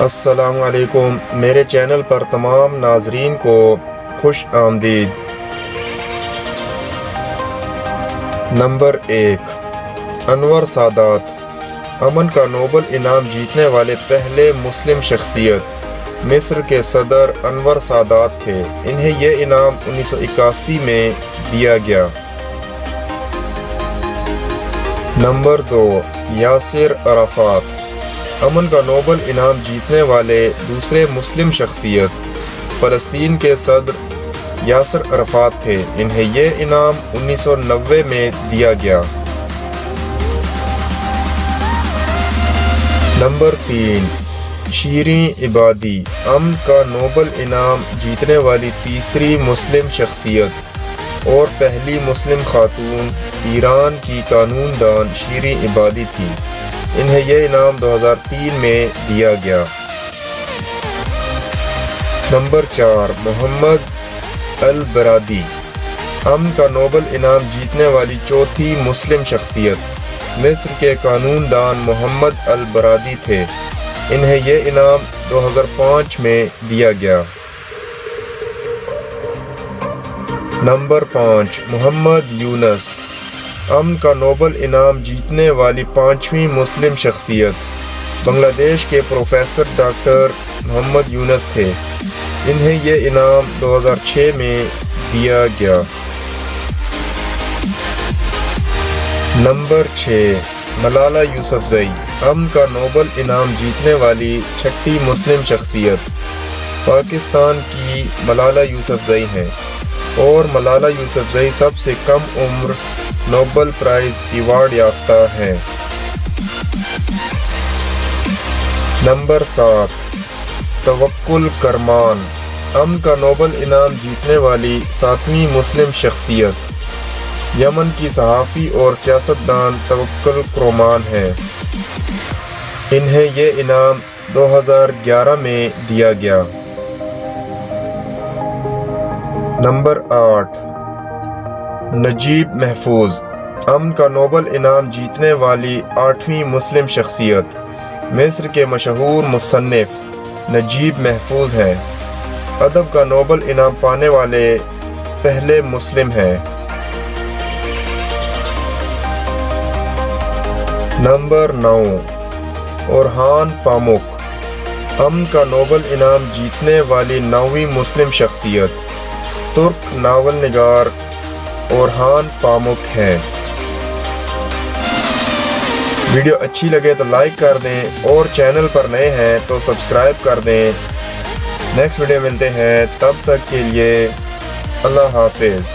السلام علیکم، میرے چینل پر تمام ناظرین کو خوش آمدید۔ نمبر 1، انور سادات امن کا نوبل انعام جیتنے والے پہلے مسلم شخصیت مصر کے صدر انور سادات تھے۔ انہیں یہ انعام 1981 میں دیا گیا۔ نمبر 2، یاسر عرفات امن کا نوبل انعام جیتنے والے دوسرے مسلم شخصیت فلسطین کے صدر یاسر عرفات تھے۔ انہیں یہ انعام 1990 میں دیا گیا۔ نمبر 3، شیریں عبادی امن کا نوبل انعام جیتنے والی تیسری مسلم شخصیت اور پہلی مسلم خاتون ایران کی قانون دان شیریں عبادی تھی۔ انہیں یہ انعام 2003 میں دیا گیا۔ نمبر 4، محمد البرادعی امن کا نوبل انعام جیتنے والی چوتھی مسلم شخصیت مصر کے قانون دان محمد البرادعی تھے۔ انہیں یہ انعام 2005 میں دیا گیا۔ نمبر 5، محمد یونس امن کا نوبل انعام جیتنے والی پانچویں مسلم شخصیت بنگلہ دیش کے پروفیسر ڈاکٹر محمد یونس تھے۔ انہیں یہ انعام 2006 میں دیا گیا۔ نمبر 6، ملالہ یوسفزئی امن کا نوبل انعام جیتنے والی چھٹی مسلم شخصیت پاکستان کی ملالہ یوسفزئی ہیں، اور ملالہ یوسفزئی سب سے کم عمر نوبل پرائز ایوارڈ یافتہ ہیں۔ نمبر 7، توکل کرمان امن کا نوبل انعام جیتنے والی ساتویں مسلم شخصیت یمن کی صحافی اور سیاستدان توکل کرمان ہیں۔ انہیں یہ انعام 2011 میں دیا گیا۔ نمبر 8، نجیب محفوظ امن کا نوبل انعام جیتنے والی آٹھویں مسلم شخصیت مصر کے مشہور مصنف نجیب محفوظ ہیں۔ ادب کا نوبل انعام پانے والے پہلے مسلم ہیں۔ نمبر 9، اورہان پامک امن کا نوبل انعام جیتنے والی 9ویں مسلم شخصیت ترک ناول نگار اورہان پامک ہیں۔ ویڈیو اچھی لگے تو لائک کر دیں، اور چینل پر نئے ہیں تو سبسکرائب کر دیں۔ نیکسٹ ویڈیو ملتے ہیں، تب تک کے لیے اللہ حافظ۔